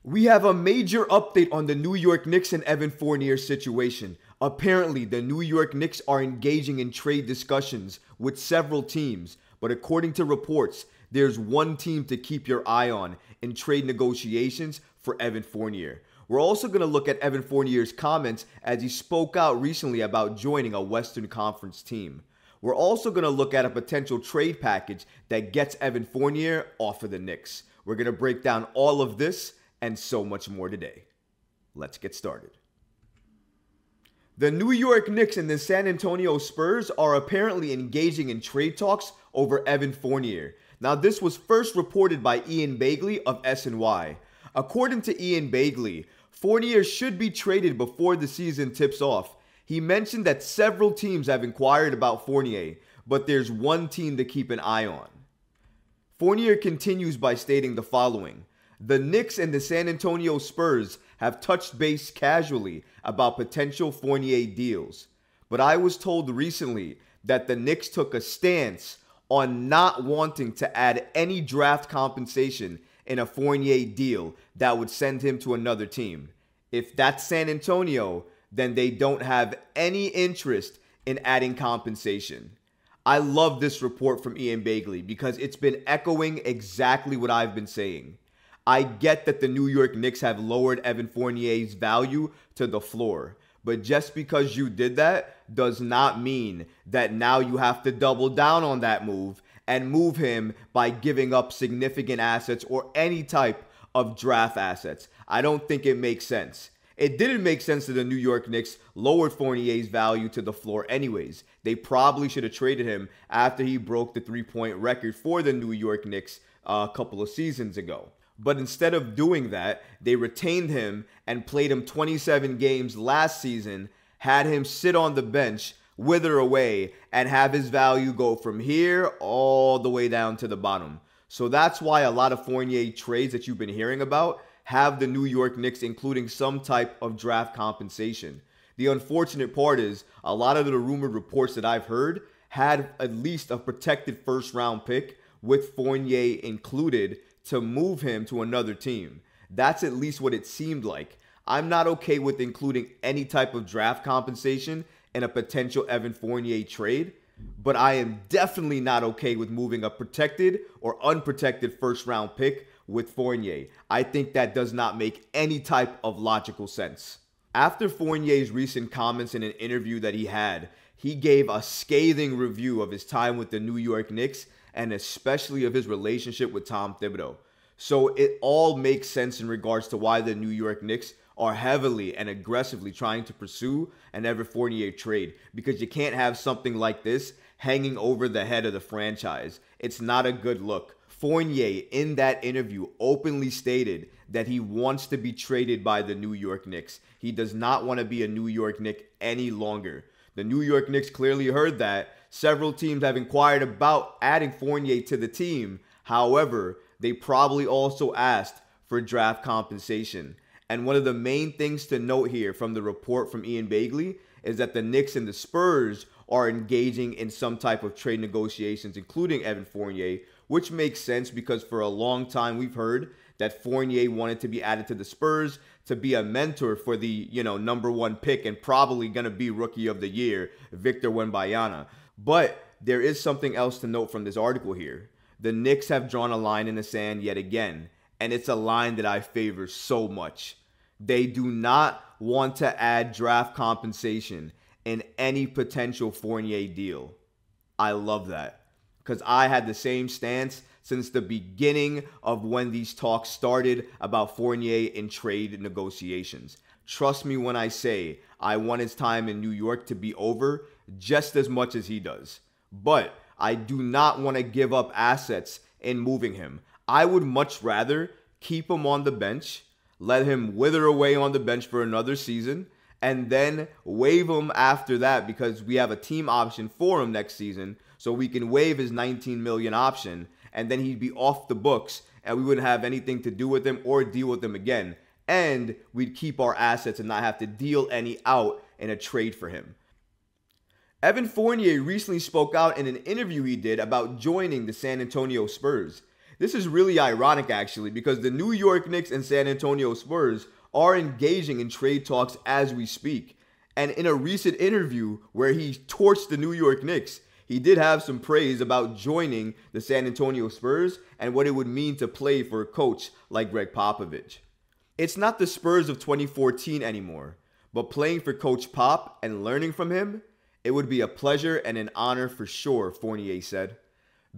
We have a major update on the New York Knicks and Evan Fournier situation. Apparently, the New York Knicks are engaging in trade discussions with several teams, but according to reports, there's one team to keep your eye on in trade negotiations for Evan Fournier. We're also going to look at Evan Fournier's comments as he spoke out recently about joining a Western Conference team. We're also going to look at a potential trade package that gets Evan Fournier off of the Knicks. We're going to break down all of this and so much more today. Let's get started. The New York Knicks and the San Antonio Spurs are apparently engaging in trade talks over Evan Fournier. Now, this was first reported by Ian Begley of SNY. According to Ian Begley, Fournier should be traded before the season tips off. He mentioned that several teams have inquired about Fournier, but there's one team to keep an eye on. Fournier continues by stating the following: the Knicks and the San Antonio Spurs have touched base casually about potential Fournier deals, but I was told recently that the Knicks took a stance on not wanting to add any draft compensation in a Fournier deal that would send him to another team. If that's San Antonio, then they don't have any interest in adding compensation. I love this report from Ian Begley because it's been echoing exactly what I've been saying. I get that the New York Knicks have lowered Evan Fournier's value to the floor, but just because you did that does not mean that now you have to double down on that move and move him by giving up significant assets or any type of draft assets. I don't think it makes sense. It didn't make sense that the New York Knicks lowered Fournier's value to the floor anyways. They probably should have traded him after he broke the three-point record for the New York Knicks a couple of seasons ago. But instead of doing that, they retained him and played him 27 games last season, had him sit on the bench, wither away, and have his value go from here all the way down to the bottom. So that's why a lot of Fournier trades that you've been hearing about have the New York Knicks including some type of draft compensation. The unfortunate part is a lot of the rumored reports that I've heard had at least a protected first round pick with Fournier included to move him to another team. That's at least what it seemed like. I'm not okay with including any type of draft compensation in a potential Evan Fournier trade, but I am definitely not okay with moving a protected or unprotected first round pick with Fournier. I think that does not make any type of logical sense. After Fournier's recent comments in an interview that he had, he gave a scathing review of his time with the New York Knicks and especially of his relationship with Tom Thibodeau. So it all makes sense in regards to why the New York Knicks are heavily and aggressively trying to pursue an Evan Fournier trade, because you can't have something like this hanging over the head of the franchise. It's not a good look. Fournier, in that interview, openly stated that he wants to be traded by the New York Knicks. He does not want to be a New York Knick any longer. The New York Knicks clearly heard that. Several teams have inquired about adding Fournier to the team. However, they probably also asked for draft compensation. And one of the main things to note here from the report from Ian Begley is that the Knicks and the Spurs are engaging in some type of trade negotiations, including Evan Fournier, which makes sense because for a long time we've heard that Fournier wanted to be added to the Spurs to be a mentor for the, number one pick and probably going to be rookie of the year, Victor Wembanyama. But there is something else to note from this article here. The Knicks have drawn a line in the sand yet again, and it's a line that I favor so much. They do not want to add draft compensation in any potential Fournier deal. I love that because I had the same stance since the beginning of when these talks started about Fournier in trade negotiations. Trust me when I say I want his time in New York to be over just as much as he does. But I do not want to give up assets in moving him. I would much rather keep him on the bench, let him wither away on the bench for another season, and then waive him after that because we have a team option for him next season, so we can waive his $19 million option, and then he'd be off the books, and we wouldn't have anything to do with him or deal with him again. And we'd keep our assets and not have to deal any out in a trade for him. Evan Fournier recently spoke out in an interview he did about joining the San Antonio Spurs. This is really ironic, actually, because the New York Knicks and San Antonio Spurs are engaging in trade talks as we speak. And in a recent interview where he torched the New York Knicks, he did have some praise about joining the San Antonio Spurs and what it would mean to play for a coach like Greg Popovich. It's not the Spurs of 2014 anymore, but playing for Coach Pop and learning from him, it would be a pleasure and an honor for sure, Fournier said.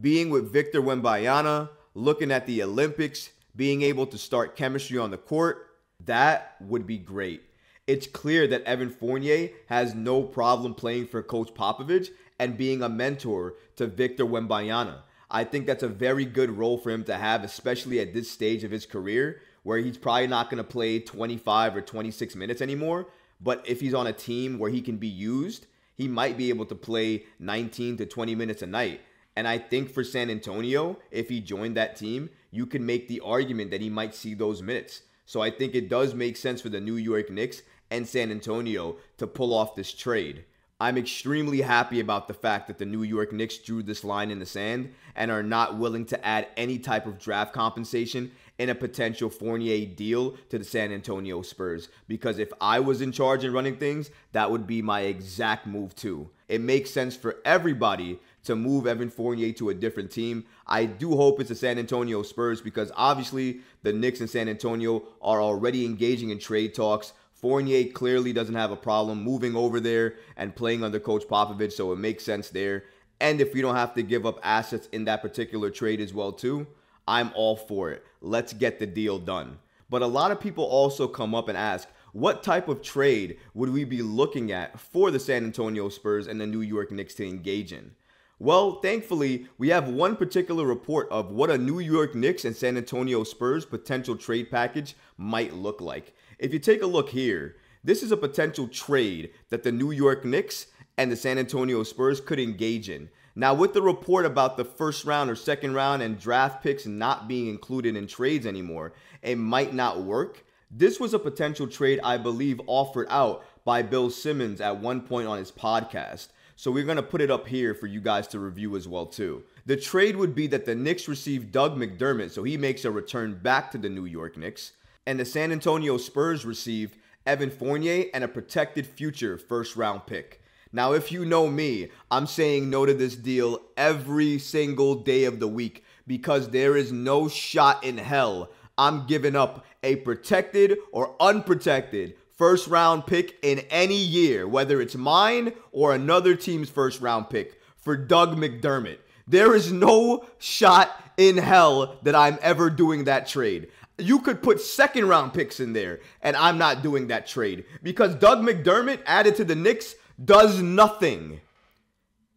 Being with Victor Wembanyama, looking at the Olympics, being able to start chemistry on the court, that would be great. It's clear that Evan Fournier has no problem playing for Coach Popovich and being a mentor to Victor Wembanyama. I think that's a very good role for him to have, especially at this stage of his career, where he's probably not going to play 25 or 26 minutes anymore. But if he's on a team where he can be used, he might be able to play 19 to 20 minutes a night. And I think for San Antonio, if he joined that team, you can make the argument that he might see those minutes. So I think it does make sense for the New York Knicks and San Antonio to pull off this trade. I'm extremely happy about the fact that the New York Knicks drew this line in the sand and are not willing to add any type of draft compensation in a potential Fournier deal to the San Antonio Spurs. Because if I was in charge and running things, that would be my exact move too. It makes sense for everybody to move Evan Fournier to a different team. I do hope it's the San Antonio Spurs because obviously the Knicks and San Antonio are already engaging in trade talks. Fournier clearly doesn't have a problem moving over there and playing under Coach Popovich, so it makes sense there. And if we don't have to give up assets in that particular trade as well too, I'm all for it. Let's get the deal done. But a lot of people also come up and ask, what type of trade would we be looking at for the San Antonio Spurs and the New York Knicks to engage in? Well, thankfully, we have one particular report of what a New York Knicks and San Antonio Spurs potential trade package might look like. If you take a look here, this is a potential trade that the New York Knicks and the San Antonio Spurs could engage in. Now, with the report about the first round or second round and draft picks not being included in trades anymore, it might not work. This was a potential trade, I believe, offered out by Bill Simmons at one point on his podcast. So we're going to put it up here for you guys to review as well too. The trade would be that the Knicks receive Doug McDermott, so he makes a return back to the New York Knicks. And the San Antonio Spurs received Evan Fournier and a protected future first-round pick. Now, if you know me, I'm saying no to this deal every single day of the week because there is no shot in hell I'm giving up a protected or unprotected first-round pick in any year, whether it's mine or another team's first-round pick, for Doug McDermott. There is no shot in hell that I'm ever doing that trade. You could put second round picks in there, and I'm not doing that trade because Doug McDermott added to the Knicks does nothing.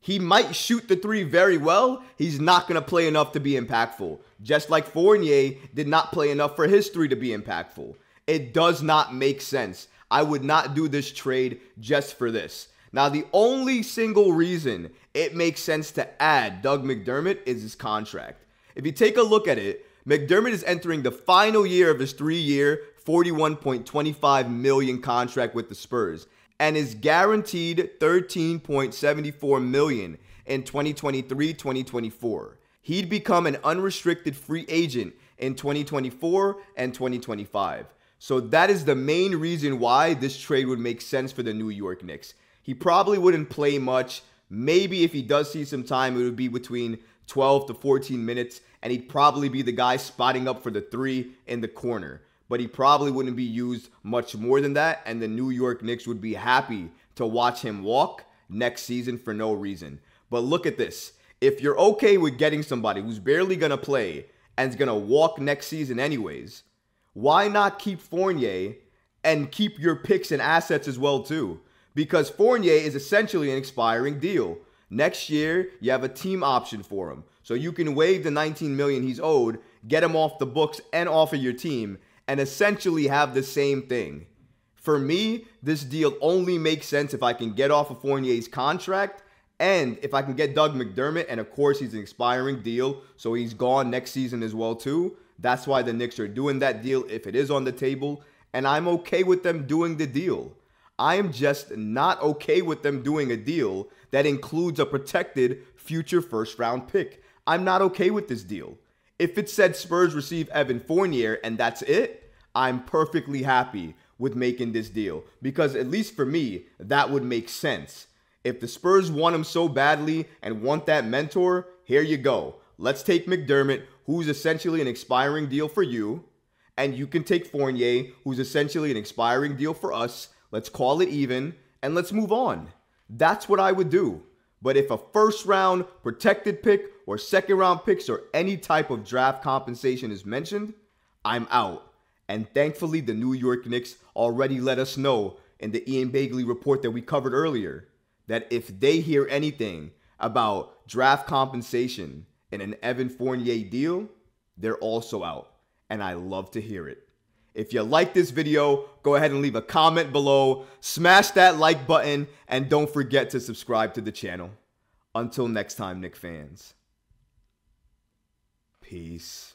He might shoot the three very well. He's not going to play enough to be impactful. Just like Fournier did not play enough for his three to be impactful. It does not make sense. I would not do this trade just for this. Now, the only single reason it makes sense to add Doug McDermott is his contract. If you take a look at it, McDermott is entering the final year of his 3-year, $41.25 million contract with the Spurs and is guaranteed $13.74 million in 2023-2024. He'd become an unrestricted free agent in 2024 and 2025. So that is the main reason why this trade would make sense for the New York Knicks. He probably wouldn't play much. Maybe if he does see some time, it would be between 12 to 14 minutes, and he'd probably be the guy spotting up for the three in the corner. But he probably wouldn't be used much more than that, and the New York Knicks would be happy to watch him walk next season for no reason. But look at this. If you're okay with getting somebody who's barely going to play and is going to walk next season anyways, why not keep Fournier and keep your picks and assets as well too? Because Fournier is essentially an expiring deal. Next year, you have a team option for him. So you can waive the $19 million he's owed, get him off the books and off of your team, and essentially have the same thing. For me, this deal only makes sense if I can get off of Fournier's contract and if I can get Doug McDermott, and of course he's an expiring deal, so he's gone next season as well too. That's why the Knicks are doing that deal if it is on the table, and I'm okay with them doing the deal. I am just not okay with them doing a deal that includes a protected future first-round pick. I'm not okay with this deal. If it said Spurs receive Evan Fournier and that's it, I'm perfectly happy with making this deal. Because at least for me, that would make sense. If the Spurs want him so badly and want that mentor, here you go. Let's take McDermott, who's essentially an expiring deal for you. And you can take Fournier, who's essentially an expiring deal for us. Let's call it even, and let's move on. That's what I would do. But if a first round protected pick or second round picks or any type of draft compensation is mentioned, I'm out. And thankfully, the New York Knicks already let us know in the Ian Begley report that we covered earlier that if they hear anything about draft compensation in an Evan Fournier deal, they're also out. And I love to hear it. If you like this video, go ahead and leave a comment below, smash that like button, and don't forget to subscribe to the channel. Until next time, Knicks fans. Peace.